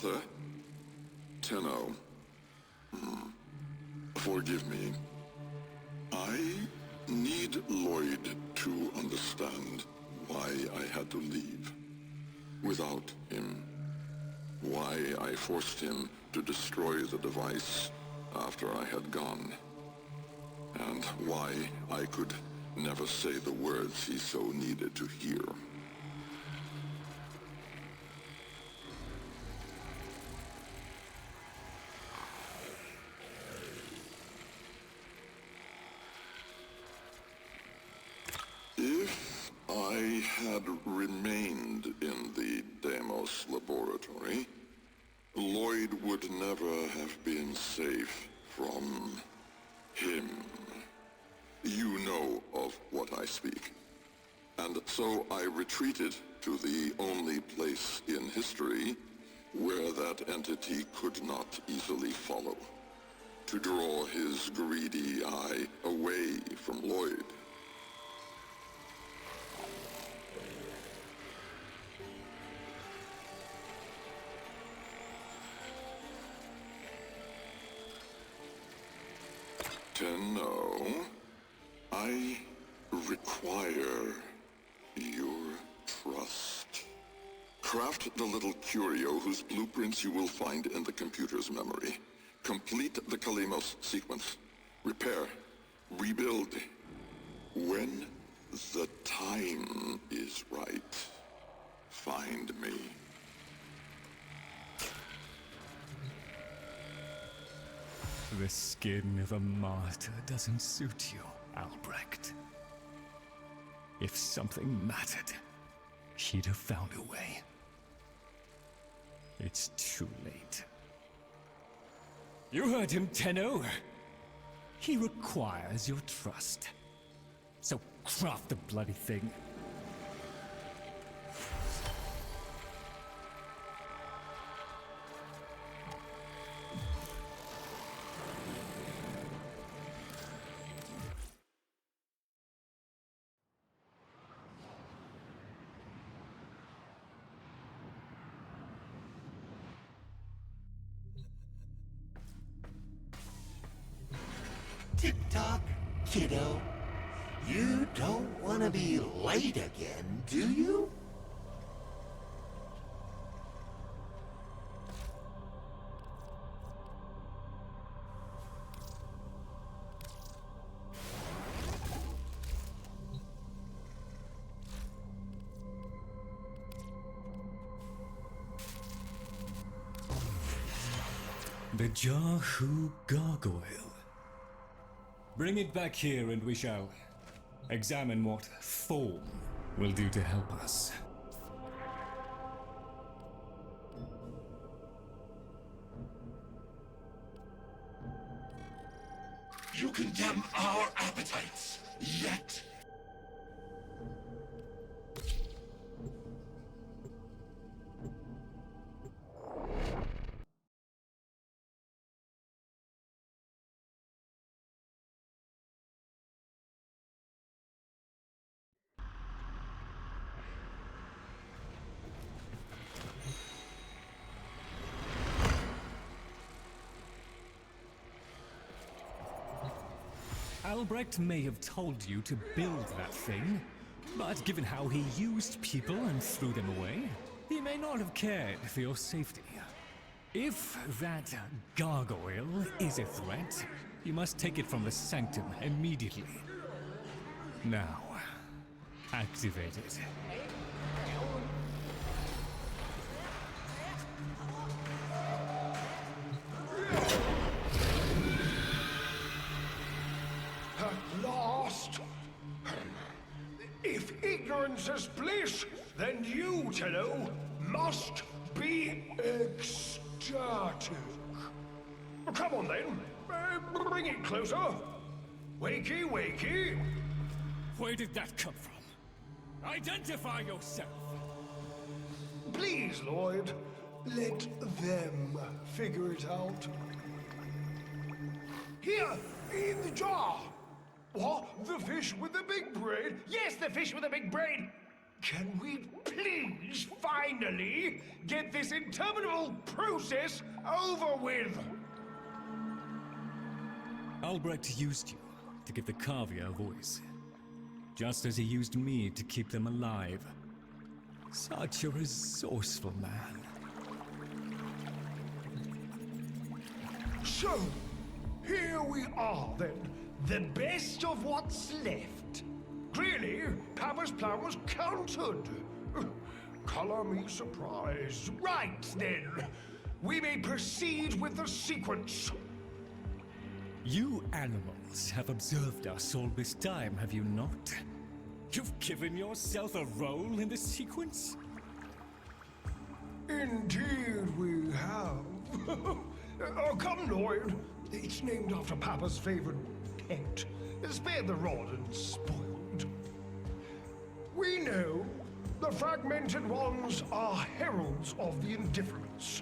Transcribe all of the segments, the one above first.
Brother, Tenno, forgive me. I need Lloyd to understand why I had to leave without him. Why I forced him to destroy the device after I had gone. And why I could never say the words he so needed to hear. If I had remained in the Deimos laboratory, Lloyd would never have been safe from him. You know of what I speak. And so I retreated to the only place in history where that entity could not easily follow, to draw his greedy eye away from Lloyd. Tenno, I require your trust. Craft the little curio whose blueprints you will find in the computer's memory. Complete the Kalemos sequence. Repair. Rebuild. When the time is right, find me. The skin of a martyr doesn't suit you, Albrecht. If something mattered, he'd have found a way. It's too late. You heard him, Tenno. He requires your trust. So craft the bloody thing. Tick-tock, kiddo. You don't want to be late again, do you? The Jahu Gargoyle. Bring it back here and we shall examine what form will do to help us. You condemn our appetites, yet... Albrecht may have told you to build that thing, but given how he used people and threw them away, he may not have cared for your safety. If that gargoyle is a threat, you must take it from the sanctum immediately. Now, activate it. At last! If ignorance is bliss, then you, Tenno, must be ecstatic. Come on then, bring it closer. Wakey, wakey. Where did that come from? Identify yourself! Please, Lloyd, let them figure it out. Here, in the jar. What? The fish with the big brain? Yes, the fish with the big brain! Can we please finally get this interminable process over with? Albrecht used you to give the Kavia a voice, just as he used me to keep them alive. Such a resourceful man. So, here we are then, the best of what's left. Clearly, Papa's plan was countered. Color me surprised. Right then, we may proceed with the sequence. You animals have observed us all this time, have you not? You've given yourself a role in the sequence? Indeed we have. Oh, come, Lloyd. It's named after Papa's favorite pet. Spare the rod and spoiled. We know the fragmented ones are heralds of the indifference.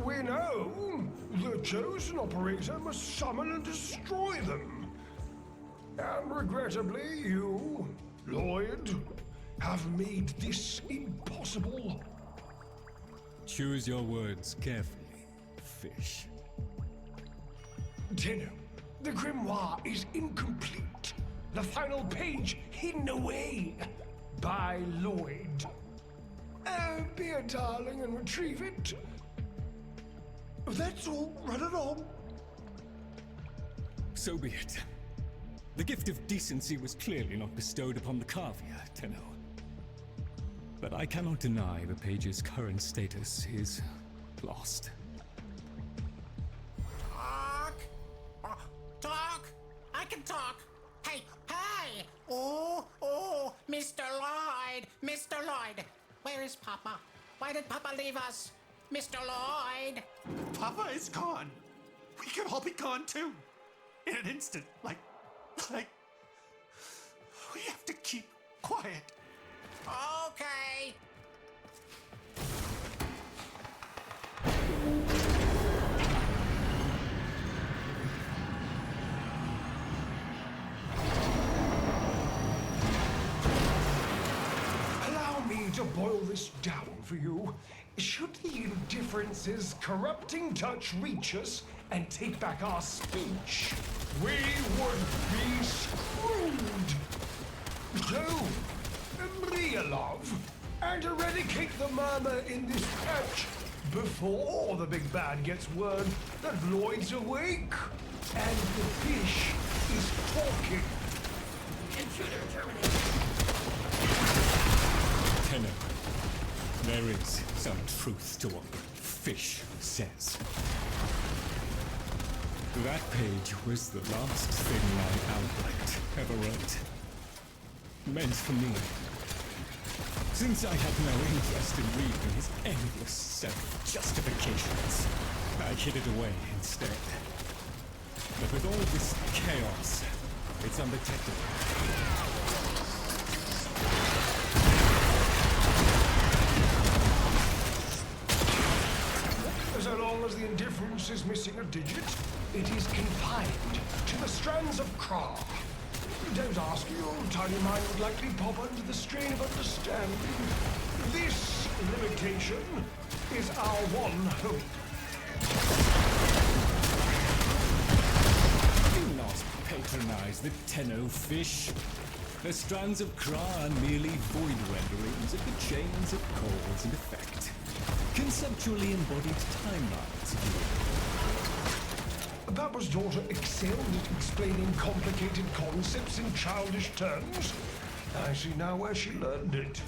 We know the chosen operator must summon and destroy them. And regrettably, you, Lloyd, have made this impossible. Choose your words carefully, fish. Tenno, the grimoire is incomplete. The final page hidden away by Lloyd. Be a darling and retrieve it. That's all. Run it on. So be it. The gift of decency was clearly not bestowed upon the Kavia, Tenno. But I cannot deny the page's current status is lost. Talk? I can talk. Hey, hey! Oh, Mr. Lloyd! Mr. Lloyd! Where is Papa? Why did Papa leave us? Mr. Lloyd! Papa is gone. We could all be gone too. In an instant. Like, we have to keep quiet. Okay. Allow me to boil this down for you. Should the indifference's corrupting touch reach us and take back our speech, we would be screwed. So, Maria, love, and eradicate the murmur in this patch before the big bad gets word that Lloyd's awake and the fish is talking. Intruder terminated. Tenno, there is some truth to what the fish says. That page was the last thing my Albrecht ever wrote. Meant for me. Since I had no interest in reading his endless self-justifications, I hid it away instead. But with all this chaos, it's undetectable. So long as the indifference is missing a digit, it is confined to the strands of Kra. Don't ask, your tiny mind would likely pop under the strain of understanding. This limitation is our one hope. Do not patronize the Tenno fish. The strands of Kra are merely void renderings of the chains of cause and effect. Conceptually embodied timelines, if you will. Papa's daughter excelled at explaining complicated concepts in childish terms. I see now where she learned it.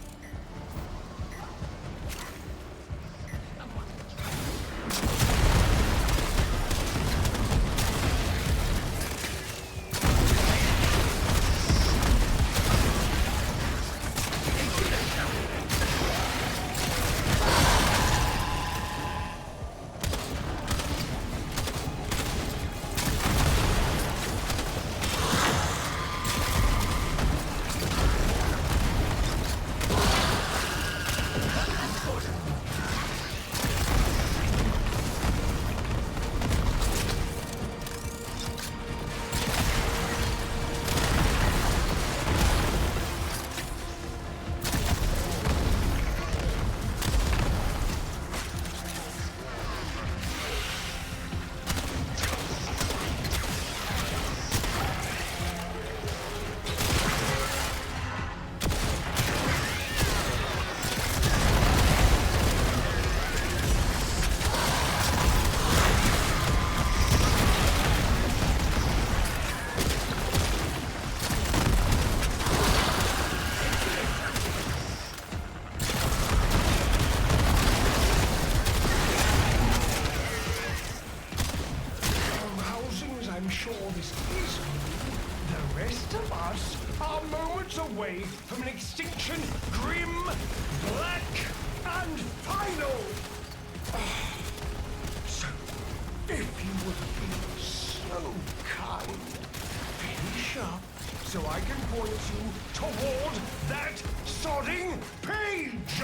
extinction, grim, black, and final. So, if you would be so kind, finish up so I can point you toward that sodding page.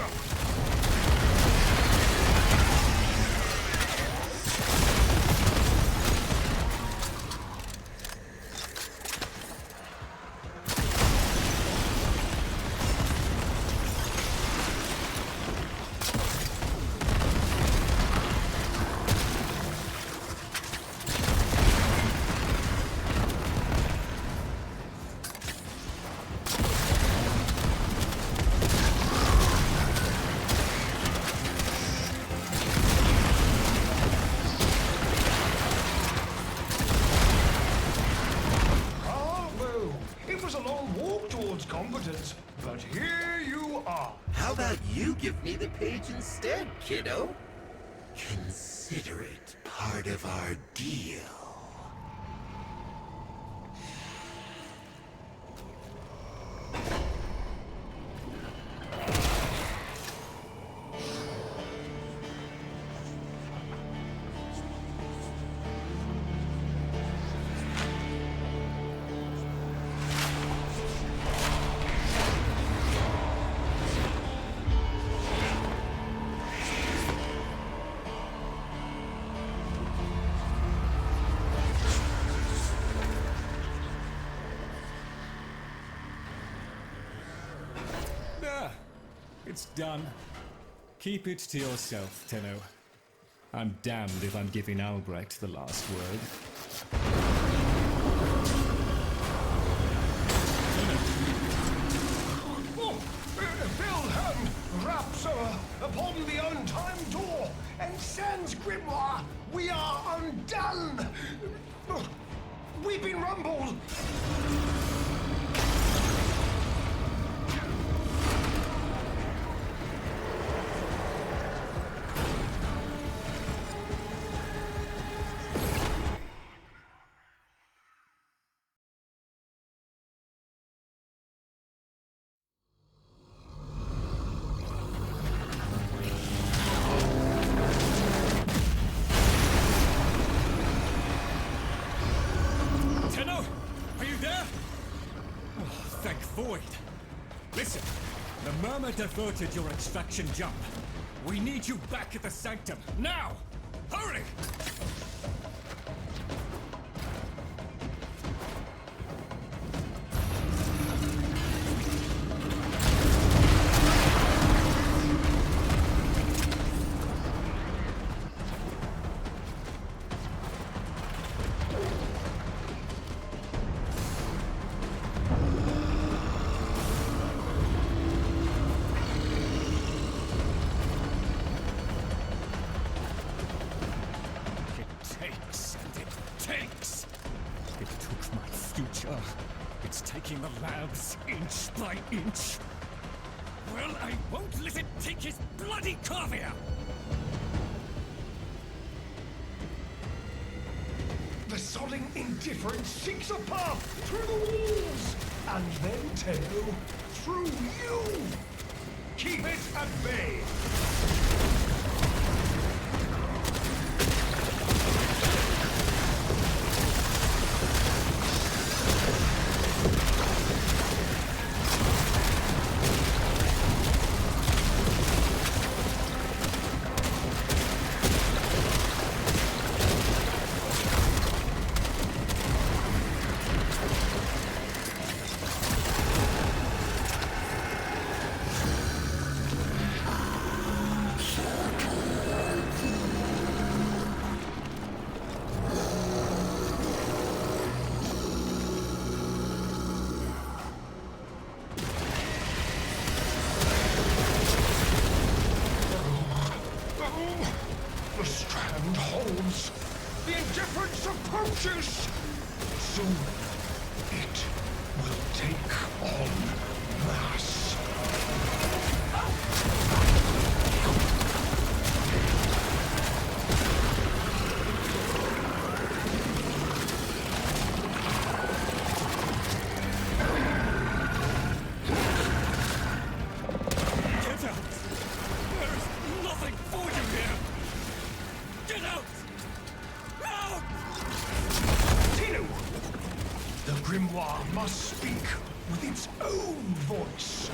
Competence, but here you are. How about you give me the page instead, kiddo? Consider it part of our deal. It's done. Keep it to yourself, Tenno. I'm damned if I'm giving Albrecht the last word. Wilhelm raps upon the untimed door, and sans grimoire, we are undone! We've been rumbled! Listen, the murmur diverted your extraction jump. We need you back at the sanctum, now! Hurry! It's taking the labs inch by inch. Well, I won't let it take his bloody corvia! The sodding indifference seeks a path through the walls, and then, Tenno, through you! Keep it at bay! The strand holds. The indifference approaches. Soon, it will take on mass. speak with its own voice.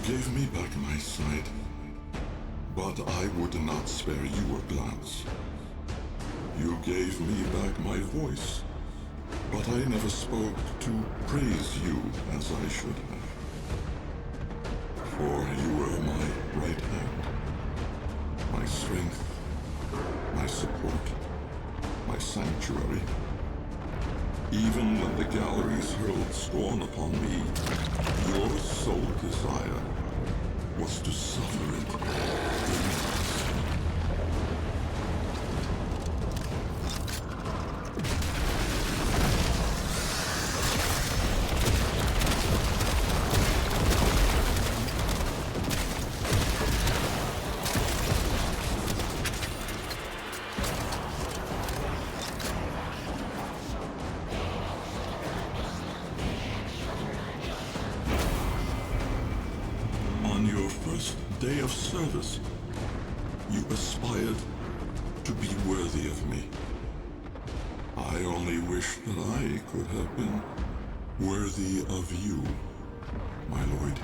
Gave me back my sight, but I would not spare you a glance. You gave me back my voice, but I never spoke to praise you as I should have. For you were my right hand, my strength, my support, my sanctuary. Even when the galleries hurled scorn upon me, your sole desire was to suffer it. Day of service, you aspired to be worthy of me. I only wish that I could have been worthy of you, my lord.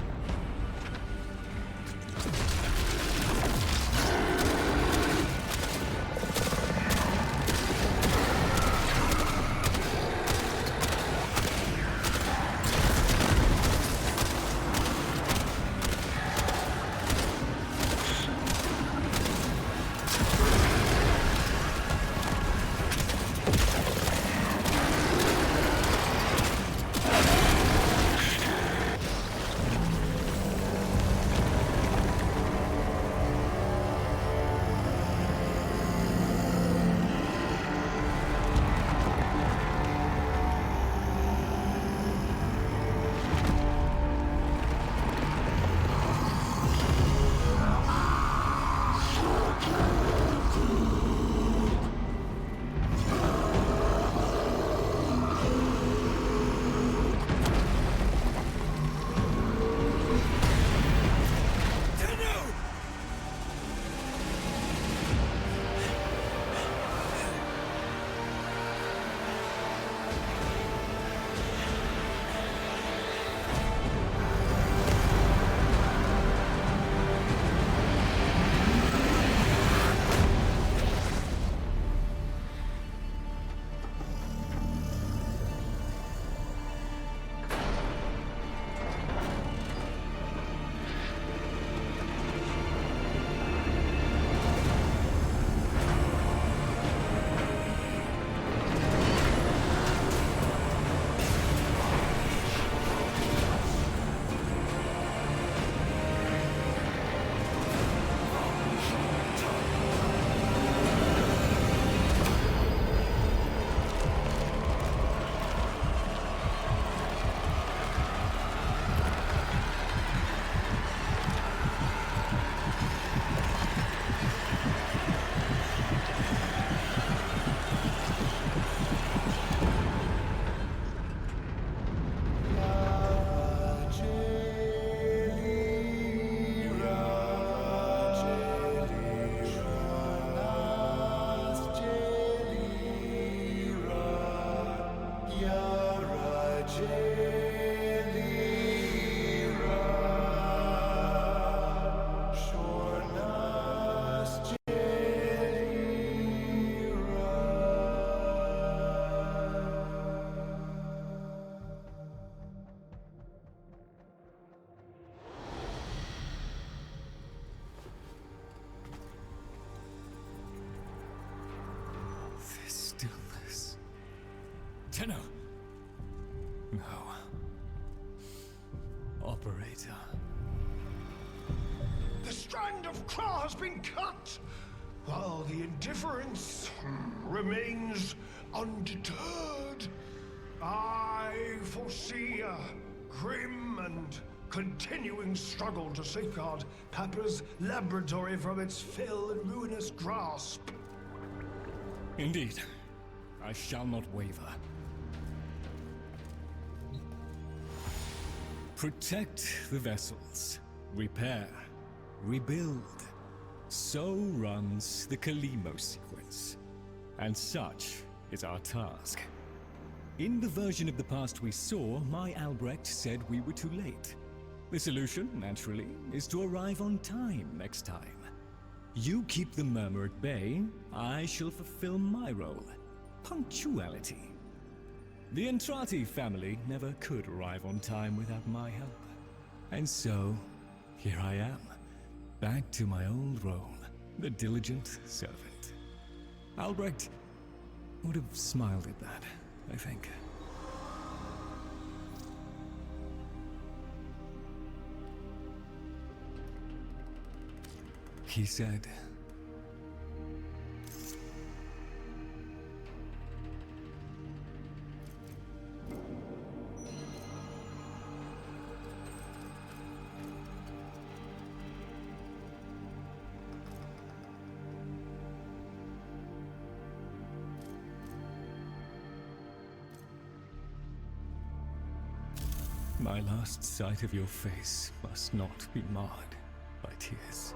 operator. The strand of Kra has been cut, while the indifference remains undeterred. I foresee a grim and continuing struggle to safeguard Papa's laboratory from its fell and ruinous grasp. Indeed, I shall not waver. Protect the vessels, repair, rebuild. So runs the Kalimo sequence. And such is our task. In the version of the past we saw, my Albrecht said we were too late. The solution, naturally, is to arrive on time next time. You keep the murmur at bay, I shall fulfill my role. Punctuality. The Entrati family never could arrive on time without my help. And so, here I am, back to my old role, the diligent servant. Albrecht would have smiled at that, I think. He said, my last sight of your face must not be marred by tears.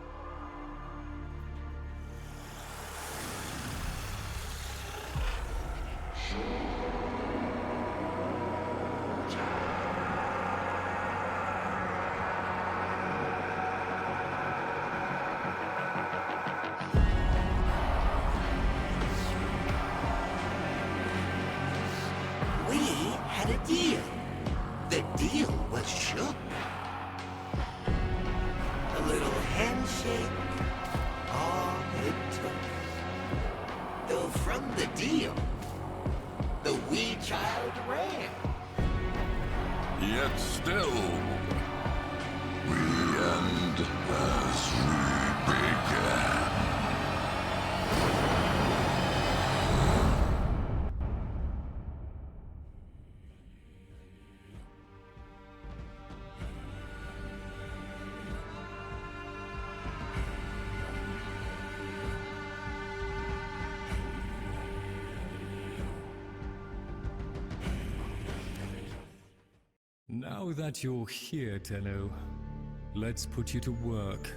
We had a deal. The deal was shook. A little handshake, all it took. Though from the deal, the wee child ran. Yet still, we end as we began. Now that you're here, Tenno, let's put you to work.